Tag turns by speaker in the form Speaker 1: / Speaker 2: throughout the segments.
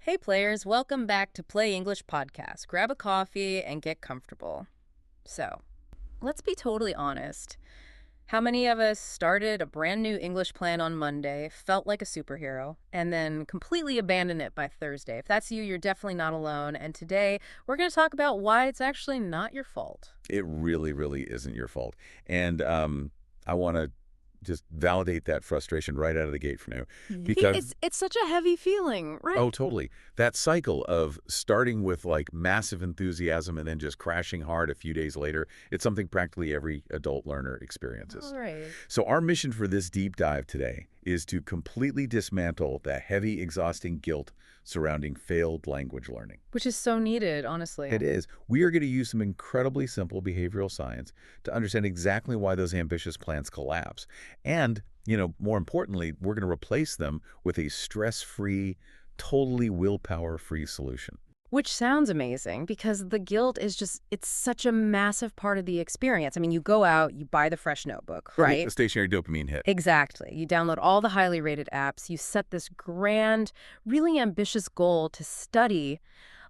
Speaker 1: Hey players, welcome back to Play English Podcast. Grab a coffee and get comfortable. So, let's be totally honest. How many of us started a brand new English plan on Monday, felt like a superhero, and then completely abandoned it by Thursday? If that's you, you're definitely not alone. And today, we're going to talk about why it's actually not your fault.
Speaker 2: It really, really isn't your fault. And I want to just validate that frustration right out of the gate for now. Because,
Speaker 1: It's such a heavy feeling, right?
Speaker 2: oh, totally. That cycle of starting with like massive enthusiasm and then just crashing hard a few days later, it's something practically every adult learner experiences.
Speaker 1: All right.
Speaker 2: So our mission for this deep dive today is to completely dismantle the heavy, exhausting guilt surrounding failed language learning.
Speaker 1: Which is so needed, honestly.
Speaker 2: It is. We are going to use some incredibly simple behavioral science to understand exactly why those ambitious plans collapse. And, more importantly, we're going to replace them with a stress-free, totally willpower-free solution.
Speaker 1: Which sounds amazing because the guilt is it's such a massive part of the experience. I mean, you go out, you buy the fresh notebook, right?
Speaker 2: The stationary dopamine hit.
Speaker 1: Exactly. You download all the highly rated apps. You set this grand, really ambitious goal to study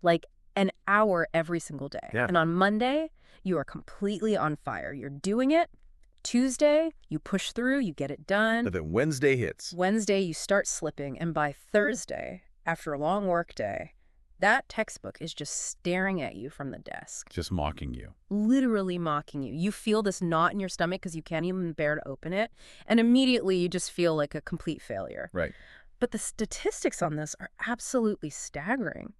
Speaker 1: like an hour every single day.
Speaker 2: Yeah.
Speaker 1: And on Monday, you are completely on fire. You're doing it. Tuesday, you push through, you get it done.
Speaker 2: But then Wednesday hits.
Speaker 1: Wednesday, you start slipping. And by Thursday, after a long work day, that textbook is just staring at you from the desk.
Speaker 2: Just mocking you.
Speaker 1: Literally mocking you. You feel this knot in your stomach because you can't even bear to open it. And immediately you just feel like a complete failure.
Speaker 2: Right.
Speaker 1: But the statistics on this are absolutely staggering.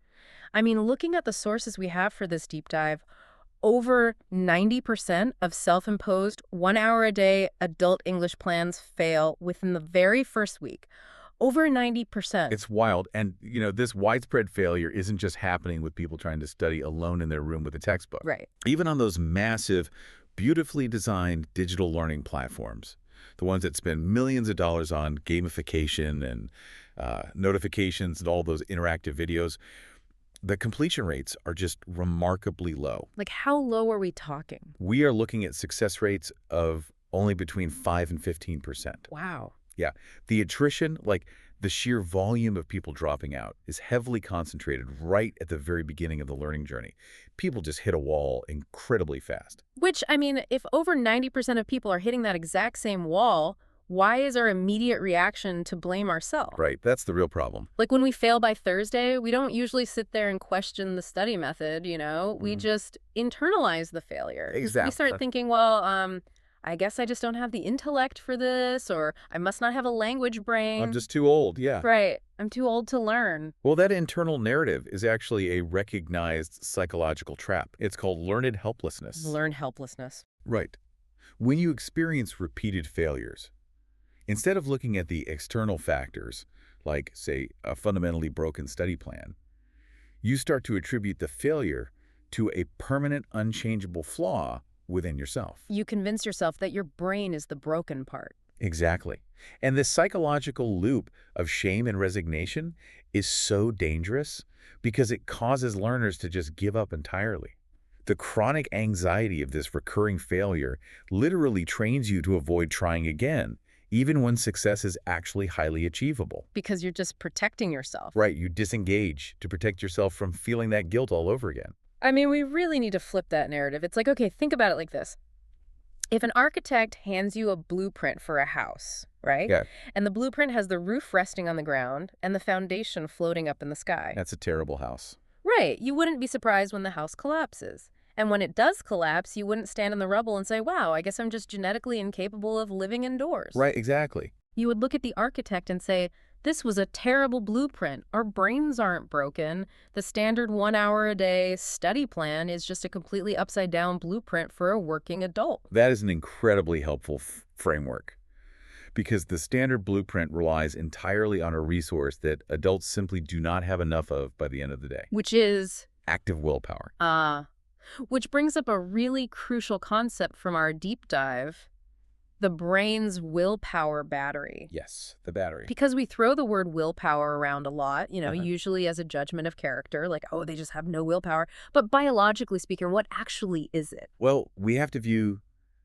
Speaker 1: I mean, looking at the sources we have for this deep dive, over 90% of self-imposed 1 hour a day adult English plans fail within the very first week. Over 90%.
Speaker 2: It's wild. And, this widespread failure isn't just happening with people trying to study alone in their room with a textbook.
Speaker 1: Right.
Speaker 2: Even on those massive, beautifully designed digital learning platforms, the ones that spend millions of dollars on gamification and notifications and all those interactive videos, the completion rates are just remarkably low.
Speaker 1: Like, how low are we talking?
Speaker 2: We are looking at success rates of only between 5 and 15%.
Speaker 1: Wow.
Speaker 2: Yeah. The attrition, like the sheer volume of people dropping out, is heavily concentrated right at the very beginning of the learning journey. People just hit a wall incredibly fast.
Speaker 1: Which, I mean, if over 90% of people are hitting that exact same wall, why is our immediate reaction to blame ourselves?
Speaker 2: Right. That's the real problem.
Speaker 1: Like when we fail by Thursday, we don't usually sit there and question the study method, We just internalize the failure.
Speaker 2: Exactly.
Speaker 1: We start thinking, well, I guess I just don't have the intellect for this, or I must not have a language brain.
Speaker 2: I'm just too old, yeah.
Speaker 1: Right. I'm too old to learn.
Speaker 2: Well, that internal narrative is actually a recognized psychological trap. It's called learned helplessness.
Speaker 1: Learned helplessness.
Speaker 2: Right. When you experience repeated failures, instead of looking at the external factors, like, say, a fundamentally broken study plan, you start to attribute the failure to a permanent, unchangeable flaw within yourself.
Speaker 1: You convince yourself that your brain is the broken part.
Speaker 2: Exactly. And this psychological loop of shame and resignation is so dangerous because it causes learners to just give up entirely. The chronic anxiety of this recurring failure literally trains you to avoid trying again, even when success is actually highly achievable.
Speaker 1: Because you're just protecting yourself.
Speaker 2: Right, you disengage to protect yourself from feeling that guilt all over again.
Speaker 1: I mean, we really need to flip that narrative. It's like, okay, think about it like this. If an architect hands you a blueprint for a house, right?
Speaker 2: Yeah.
Speaker 1: And the blueprint has the roof resting on the ground and the foundation floating up in the sky.
Speaker 2: That's a terrible house.
Speaker 1: Right. You wouldn't be surprised when the house collapses. And when it does collapse, you wouldn't stand in the rubble and say, wow, I guess I'm just genetically incapable of living indoors.
Speaker 2: Right, exactly.
Speaker 1: You would look at the architect and say, this was a terrible blueprint. Our brains aren't broken. The standard 1 hour a day study plan is just a completely upside down blueprint for a working adult.
Speaker 2: That is an incredibly helpful framework because the standard blueprint relies entirely on a resource that adults simply do not have enough of by the end of the day.
Speaker 1: Which is?
Speaker 2: Active willpower.
Speaker 1: Which brings up a really crucial concept from our deep dive. The brain's willpower battery.
Speaker 2: Yes, the battery.
Speaker 1: Because we throw the word willpower around a lot, usually as a judgment of character, like, oh, they just have no willpower. But biologically speaking, what actually is it?
Speaker 2: Well, we have to view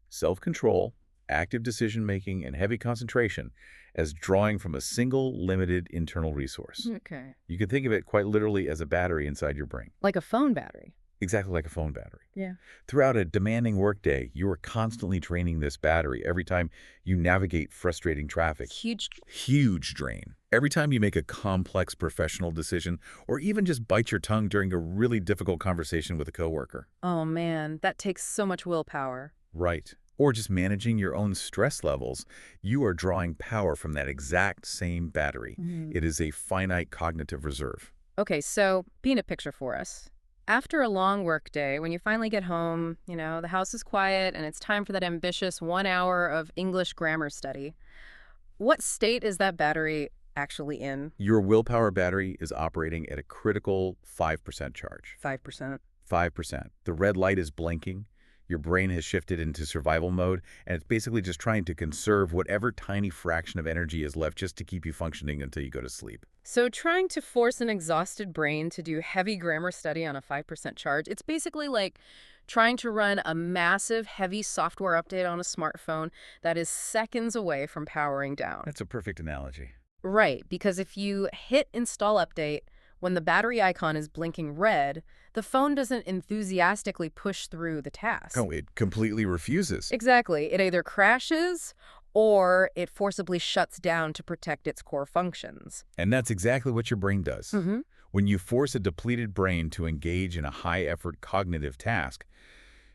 Speaker 2: self-control, active decision-making, and heavy concentration as drawing from a single limited internal resource.
Speaker 1: Okay.
Speaker 2: You can think of it quite literally as a battery inside your brain.
Speaker 1: Like a phone battery.
Speaker 2: Exactly like a phone battery.
Speaker 1: Yeah.
Speaker 2: Throughout a demanding workday, you are constantly draining this battery every time you navigate frustrating traffic. Huge drain. Every time you make a complex professional decision or even just bite your tongue during a really difficult conversation with a coworker.
Speaker 1: Oh, man, that takes so much willpower.
Speaker 2: Right. Or just managing your own stress levels, you are drawing power from that exact same battery. It is a finite cognitive reserve.
Speaker 1: Okay, so paint a picture for us. After a long work day, when you finally get home, the house is quiet and it's time for that ambitious 1 hour of English grammar study. What state is that battery actually in?
Speaker 2: Your willpower battery is operating at a critical 5% charge.
Speaker 1: 5%.
Speaker 2: 5%. The red light is blinking. Your brain has shifted into survival mode, and it's basically just trying to conserve whatever tiny fraction of energy is left just to keep you functioning until you go to sleep.
Speaker 1: So trying to force an exhausted brain to do heavy grammar study on a 5% charge, it's basically like trying to run a massive, heavy software update on a smartphone that is seconds away from powering down.
Speaker 2: That's a perfect analogy.
Speaker 1: Right, because if you hit install update when the battery icon is blinking red, the phone doesn't enthusiastically push through the task.
Speaker 2: Oh, it completely refuses.
Speaker 1: Exactly. It either crashes or it forcibly shuts down to protect its core functions.
Speaker 2: And that's exactly what your brain does.
Speaker 1: Mm-hmm.
Speaker 2: When you force a depleted brain to engage in a high-effort cognitive task,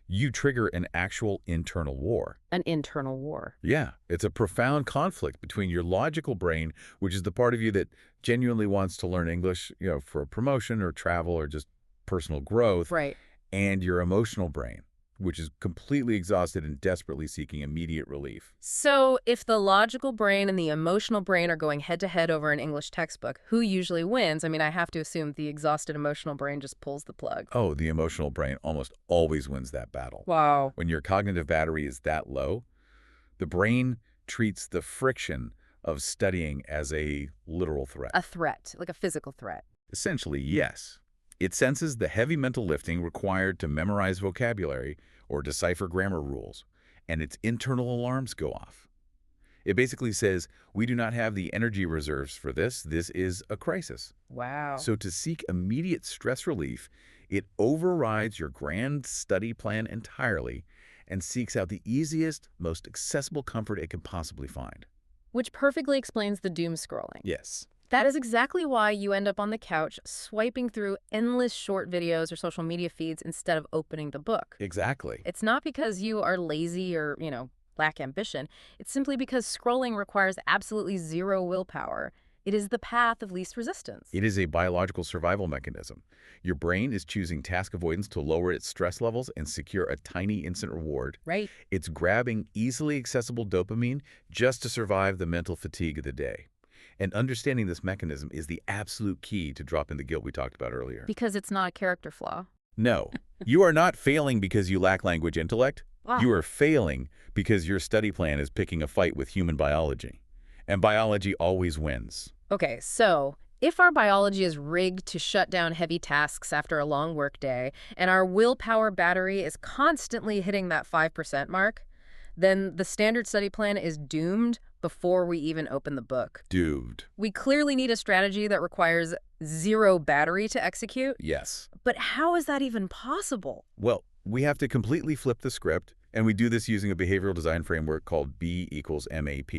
Speaker 2: you trigger an actual internal war.
Speaker 1: An internal war.
Speaker 2: Yeah, it's a profound conflict between your logical brain, which is the part of you that genuinely wants to learn English, for a promotion or travel or just personal growth,
Speaker 1: Right.
Speaker 2: and your emotional brain, which is completely exhausted and desperately seeking immediate relief.
Speaker 1: So if the logical brain and the emotional brain are going head-to-head over an English textbook, who usually wins? I mean, I have to assume the exhausted emotional brain just pulls the plug.
Speaker 2: Oh, the emotional brain almost always wins that battle.
Speaker 1: Wow.
Speaker 2: When your cognitive battery is that low, the brain treats the friction of studying as a literal threat.
Speaker 1: A threat, like a physical threat.
Speaker 2: Essentially, yes. It senses the heavy mental lifting required to memorize vocabulary or decipher grammar rules, and its internal alarms go off. It basically says, we do not have the energy reserves for this. This is a crisis.
Speaker 1: Wow.
Speaker 2: So to seek immediate stress relief, it overrides your grand study plan entirely and seeks out the easiest, most accessible comfort it can possibly find.
Speaker 1: Which perfectly explains the doom scrolling.
Speaker 2: Yes.
Speaker 1: That is exactly why you end up on the couch swiping through endless short videos or social media feeds instead of opening the book.
Speaker 2: Exactly.
Speaker 1: It's not because you are lazy or, lack ambition. It's simply because scrolling requires absolutely zero willpower. It is the path of least resistance.
Speaker 2: It is a biological survival mechanism. Your brain is choosing task avoidance to lower its stress levels and secure a tiny instant reward.
Speaker 1: Right.
Speaker 2: It's grabbing easily accessible dopamine just to survive the mental fatigue of the day. And understanding this mechanism is the absolute key to dropping the guilt we talked about earlier.
Speaker 1: Because it's not a character flaw.
Speaker 2: No, you are not failing because you lack language intellect.
Speaker 1: Wow.
Speaker 2: You are failing because your study plan is picking a fight with human biology. And biology always wins.
Speaker 1: Okay, so if our biology is rigged to shut down heavy tasks after a long workday, and our willpower battery is constantly hitting that 5% mark, then the standard study plan is doomed before we even open the book.
Speaker 2: Doomed.
Speaker 1: We clearly need a strategy that requires zero battery to execute.
Speaker 2: Yes.
Speaker 1: But how is that even possible?
Speaker 2: Well, we have to completely flip the script, and we do this using a behavioral design framework called B equals MAP.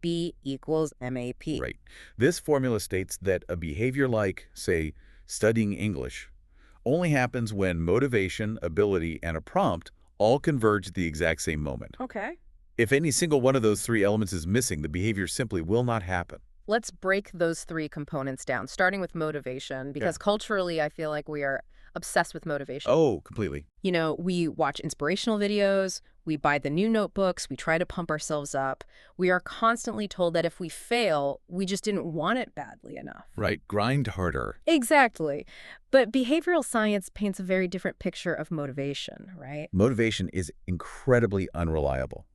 Speaker 1: B equals MAP.
Speaker 2: Right. This formula states that a behavior like, say, studying English only happens when motivation, ability, and a prompt all converge at the exact same moment.
Speaker 1: Okay.
Speaker 2: If any single one of those three elements is missing, the behavior simply will not happen.
Speaker 1: Let's break those three components down, starting with motivation, because culturally I feel like we are obsessed with motivation.
Speaker 2: Oh, completely.
Speaker 1: We watch inspirational videos, we buy the new notebooks, we try to pump ourselves up. We are constantly told that if we fail, we just didn't want it badly enough.
Speaker 2: Right. Grind harder.
Speaker 1: Exactly. But behavioral science paints a very different picture of motivation, right?
Speaker 2: Motivation is incredibly unreliable.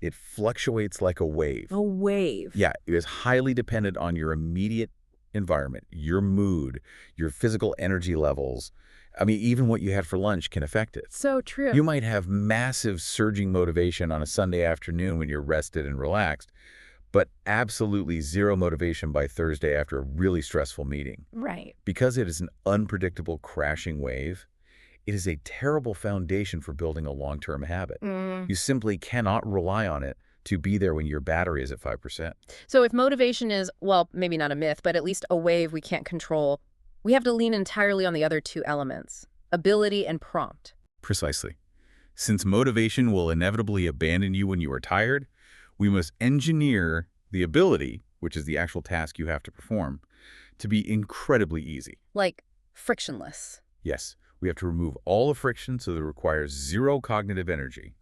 Speaker 2: It fluctuates like a wave.
Speaker 1: A wave.
Speaker 2: Yeah, it is highly dependent on your immediate environment, your mood, your physical energy levels. I mean, even what you had for lunch can affect it.
Speaker 1: So true.
Speaker 2: You might have massive surging motivation on a Sunday afternoon when you're rested and relaxed, but absolutely zero motivation by Thursday after a really stressful meeting.
Speaker 1: Right.
Speaker 2: Because it is an unpredictable crashing wave, it is a terrible foundation for building a long-term habit. You simply cannot rely on it to be there when your battery is at 5%.
Speaker 1: So if motivation is, well, maybe not a myth, but at least a wave we can't control, we have to lean entirely on the other two elements, ability and prompt.
Speaker 2: Precisely. Since motivation will inevitably abandon you when you are tired, we must engineer the ability, which is the actual task you have to perform, to be incredibly easy.
Speaker 1: Like frictionless.
Speaker 2: Yes, we have to remove all the friction so that it requires zero cognitive energy.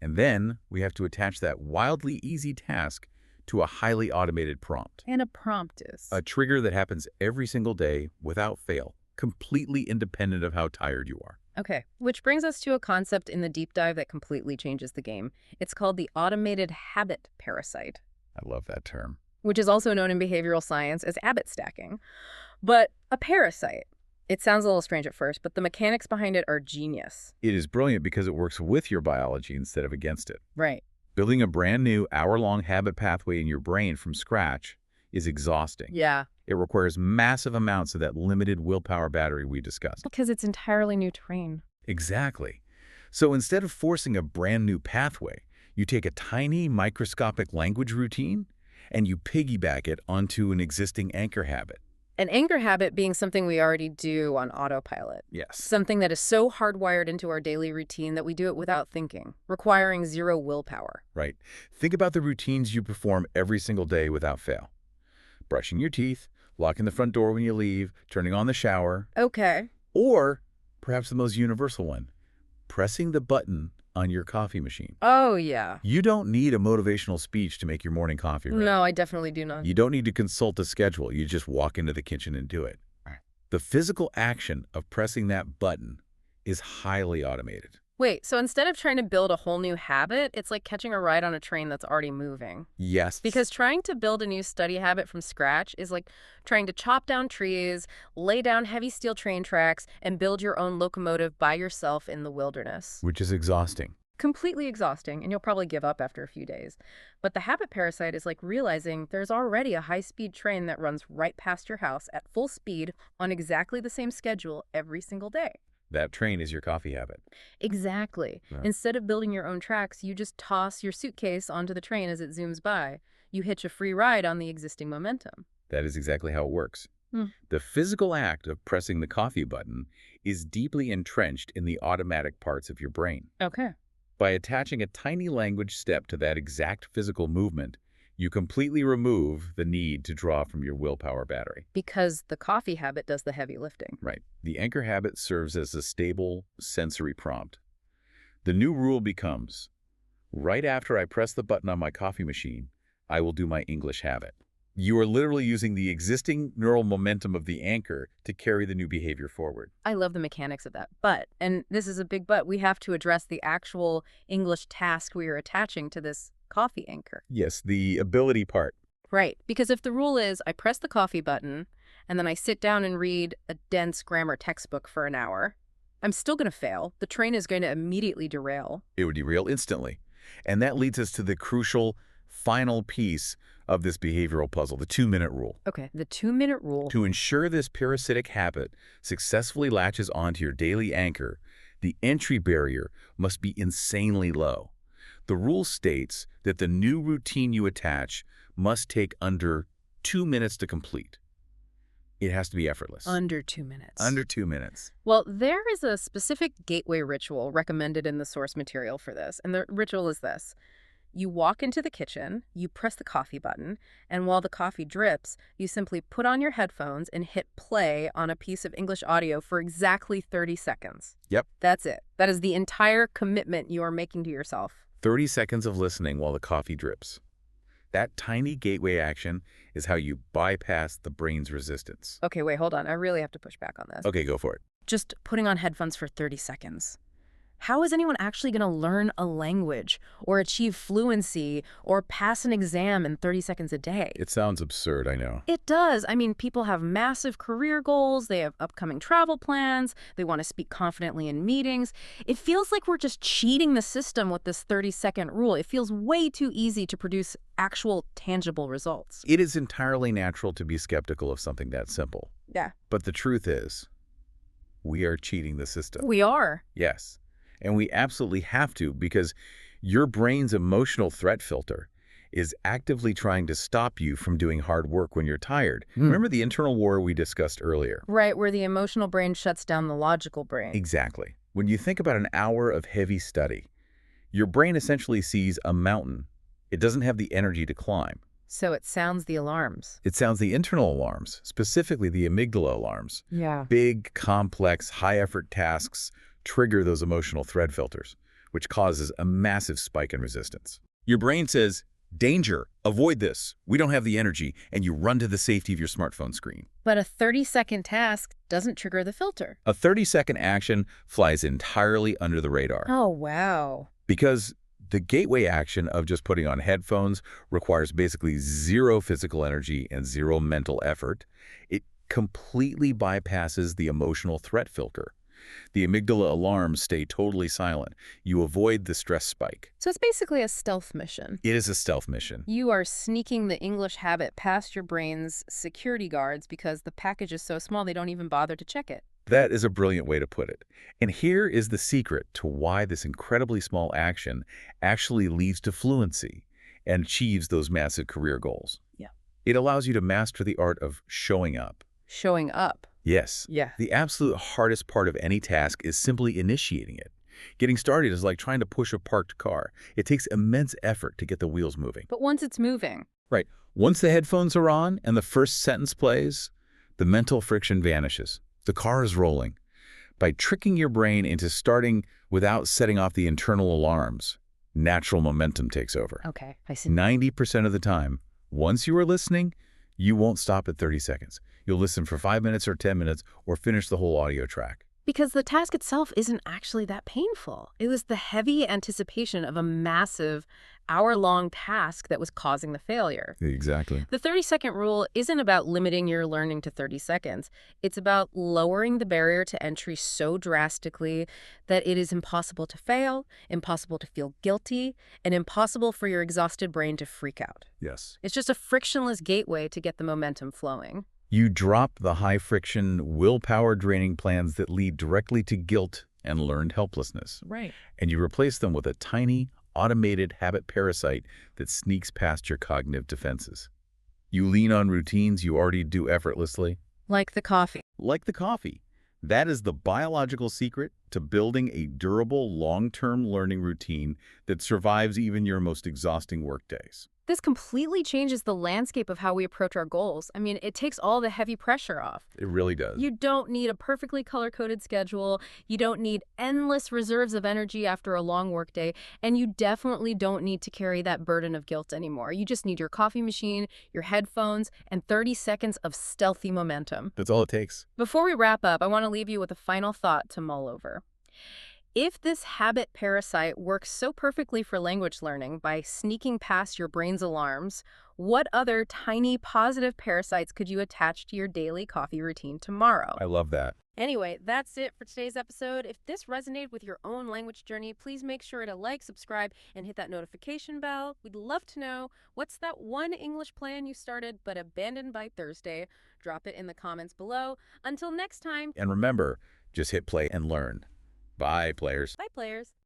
Speaker 2: And then we have to attach that wildly easy task to a highly automated prompt.
Speaker 1: And a prompt is?
Speaker 2: A trigger that happens every single day without fail, completely independent of how tired you are.
Speaker 1: Okay, which brings us to a concept in the deep dive that completely changes the game. It's called the Automated Habit Parasite,
Speaker 2: I love that term.
Speaker 1: which is also known in behavioral science as habit stacking. But a parasite. It sounds a little strange at first, but the mechanics behind it are genius.
Speaker 2: It is brilliant because it works with your biology instead of against it.
Speaker 1: Right.
Speaker 2: Building a brand new hour-long habit pathway in your brain from scratch is exhausting.
Speaker 1: Yeah.
Speaker 2: It requires massive amounts of that limited willpower battery we discussed.
Speaker 1: Because it's entirely new terrain.
Speaker 2: Exactly. So instead of forcing a brand new pathway, you take a tiny microscopic language routine and you piggyback it onto an existing anchor habit.
Speaker 1: An anchor habit being something we already do on autopilot.
Speaker 2: Yes.
Speaker 1: Something that is so hardwired into our daily routine that we do it without thinking, requiring zero willpower.
Speaker 2: Right. Think about the routines you perform every single day without fail. Brushing your teeth, locking the front door when you leave, turning on the shower.
Speaker 1: Okay.
Speaker 2: Or, perhaps the most universal one, pressing the button on your coffee machine.
Speaker 1: Oh, yeah.
Speaker 2: You don't need a motivational speech to make your morning coffee ready.
Speaker 1: No, I definitely do not.
Speaker 2: You don't need to consult a schedule. You just walk into the kitchen and do it. The physical action of pressing that button is highly automated.
Speaker 1: Wait, so instead of trying to build a whole new habit, it's like catching a ride on a train that's already moving.
Speaker 2: Yes.
Speaker 1: Because trying to build a new study habit from scratch is like trying to chop down trees, lay down heavy steel train tracks, and build your own locomotive by yourself in the wilderness.
Speaker 2: Which is exhausting.
Speaker 1: Completely exhausting, and you'll probably give up after a few days. But the habit parasite is like realizing there's already a high-speed train that runs right past your house at full speed on exactly the same schedule every single day.
Speaker 2: That train is your coffee habit.
Speaker 1: Exactly.
Speaker 2: Yeah.
Speaker 1: Instead of building your own tracks, you just toss your suitcase onto the train as it zooms by. You hitch a free ride on the existing momentum.
Speaker 2: That is exactly how it works.
Speaker 1: Hmm.
Speaker 2: The physical act of pressing the coffee button is deeply entrenched in the automatic parts of your brain.
Speaker 1: Okay.
Speaker 2: By attaching a tiny language step to that exact physical movement, you completely remove the need to draw from your willpower battery.
Speaker 1: Because the coffee habit does the heavy lifting.
Speaker 2: Right. The anchor habit serves as a stable sensory prompt. The new rule becomes, right after I press the button on my coffee machine, I will do my English habit. You are literally using the existing neural momentum of the anchor to carry the new behavior forward.
Speaker 1: I love the mechanics of that. But, and this is a big but, we have to address the actual English task we are attaching to this coffee anchor.
Speaker 2: Yes, the ability part.
Speaker 1: Right. Because if the rule is I press the coffee button and then I sit down and read a dense grammar textbook for an hour, I'm still going to fail. The train is going to immediately derail.
Speaker 2: It would derail instantly. And that leads us to the crucial final piece of this behavioral puzzle, the 2-minute rule.
Speaker 1: Okay, the 2-minute rule.
Speaker 2: To ensure this parasitic habit successfully latches onto your daily anchor, the entry barrier must be insanely low. The rule states that the new routine you attach must take under 2 minutes to complete. It has to be effortless.
Speaker 1: Under 2 minutes.
Speaker 2: Under 2 minutes.
Speaker 1: Well, there is a specific gateway ritual recommended in the source material for this, and the ritual is this. You walk into the kitchen, you press the coffee button, and while the coffee drips, you simply put on your headphones and hit play on a piece of English audio for exactly 30 seconds.
Speaker 2: Yep.
Speaker 1: That's it. That is the entire commitment you are making to yourself.
Speaker 2: 30 seconds of listening while the coffee drips. That tiny gateway action is how you bypass the brain's resistance.
Speaker 1: Okay, wait, hold on. I really have to push back on this.
Speaker 2: Okay, go for it.
Speaker 1: Just putting on headphones for 30 seconds. How is anyone actually going to learn a language or achieve fluency or pass an exam in 30 seconds a day?
Speaker 2: It sounds absurd, I know.
Speaker 1: It does. I mean, people have massive career goals, they have upcoming travel plans, they want to speak confidently in meetings. It feels like we're just cheating the system with this 30-second rule. It feels way too easy to produce actual tangible results.
Speaker 2: It is entirely natural to be skeptical of something that simple.
Speaker 1: Yeah.
Speaker 2: But the truth is, we are cheating the system.
Speaker 1: We are.
Speaker 2: Yes. And we absolutely have to, because your brain's emotional threat filter is actively trying to stop you from doing hard work when you're tired. Remember the internal war we discussed earlier?
Speaker 1: Right, where the emotional brain shuts down the logical brain.
Speaker 2: Exactly. When you think about an hour of heavy study, your brain essentially sees a mountain. It doesn't have the energy to climb.
Speaker 1: So it sounds the alarms.
Speaker 2: It sounds the internal alarms, specifically the amygdala alarms.
Speaker 1: Yeah.
Speaker 2: Big, complex, high-effort tasks trigger those emotional threat filters, which causes a massive spike in resistance. Your brain says, danger, avoid this, we don't have the energy, and you run to the safety of your smartphone screen.
Speaker 1: But a 30-second task doesn't trigger the filter.
Speaker 2: A 30-second action flies entirely under the radar.
Speaker 1: Oh, wow.
Speaker 2: Because the gateway action of just putting on headphones requires basically zero physical energy and zero mental effort. It completely bypasses the emotional threat filter. The amygdala alarms stay totally silent. You avoid the stress spike.
Speaker 1: So it's basically a stealth mission.
Speaker 2: It is a stealth mission.
Speaker 1: You are sneaking the English habit past your brain's security guards because the package is so small they don't even bother to check it.
Speaker 2: That is a brilliant way to put it. And here is the secret to why this incredibly small action actually leads to fluency and achieves those massive career goals.
Speaker 1: Yeah.
Speaker 2: It allows you to master the art of showing up.
Speaker 1: Showing up.
Speaker 2: Yes.
Speaker 1: Yeah.
Speaker 2: The absolute hardest part of any task is simply initiating it. Getting started is like trying to push a parked car. It takes immense effort to get the wheels moving.
Speaker 1: But once it's moving.
Speaker 2: Right. Once the headphones are on and the first sentence plays, the mental friction vanishes. The car is rolling. By tricking your brain into starting without setting off the internal alarms, natural momentum takes over.
Speaker 1: Okay, I see.
Speaker 2: 90% of the time, once you are listening, you won't stop at 30 seconds. You'll listen for 5 minutes or 10 minutes or finish the whole audio track.
Speaker 1: Because the task itself isn't actually that painful. It was the heavy anticipation of a massive hour-long task that was causing the failure.
Speaker 2: Exactly.
Speaker 1: The 30-second rule isn't about limiting your learning to 30 seconds. It's about lowering the barrier to entry so drastically that it is impossible to fail, impossible to feel guilty, and impossible for your exhausted brain to freak out.
Speaker 2: Yes.
Speaker 1: It's just a frictionless gateway to get the momentum flowing.
Speaker 2: You drop the high-friction, willpower-draining plans that lead directly to guilt and learned helplessness.
Speaker 1: Right.
Speaker 2: And you replace them with a tiny, automated habit parasite that sneaks past your cognitive defenses. You lean on routines you already do effortlessly.
Speaker 1: Like the coffee.
Speaker 2: Like the coffee. That is the biological secret to building a durable, long-term learning routine that survives even your most exhausting workdays.
Speaker 1: This completely changes the landscape of how we approach our goals. I mean, it takes all the heavy pressure off.
Speaker 2: It really does.
Speaker 1: You don't need a perfectly color-coded schedule. You don't need endless reserves of energy after a long workday. And you definitely don't need to carry that burden of guilt anymore. You just need your coffee machine, your headphones, and 30 seconds of stealthy momentum.
Speaker 2: That's all it takes.
Speaker 1: Before we wrap up, I want to leave you with a final thought to mull over. If this habit parasite works so perfectly for language learning by sneaking past your brain's alarms, what other tiny positive parasites could you attach to your daily coffee routine tomorrow?
Speaker 2: I love that.
Speaker 1: Anyway, that's it for today's episode. If this resonated with your own language journey, please make sure to like, subscribe, and hit that notification bell. We'd love to know, what's that one English plan you started but abandoned by Thursday? Drop it in the comments below. Until next time.
Speaker 2: And remember, just hit play and learn. Bye, players.
Speaker 1: Bye, players.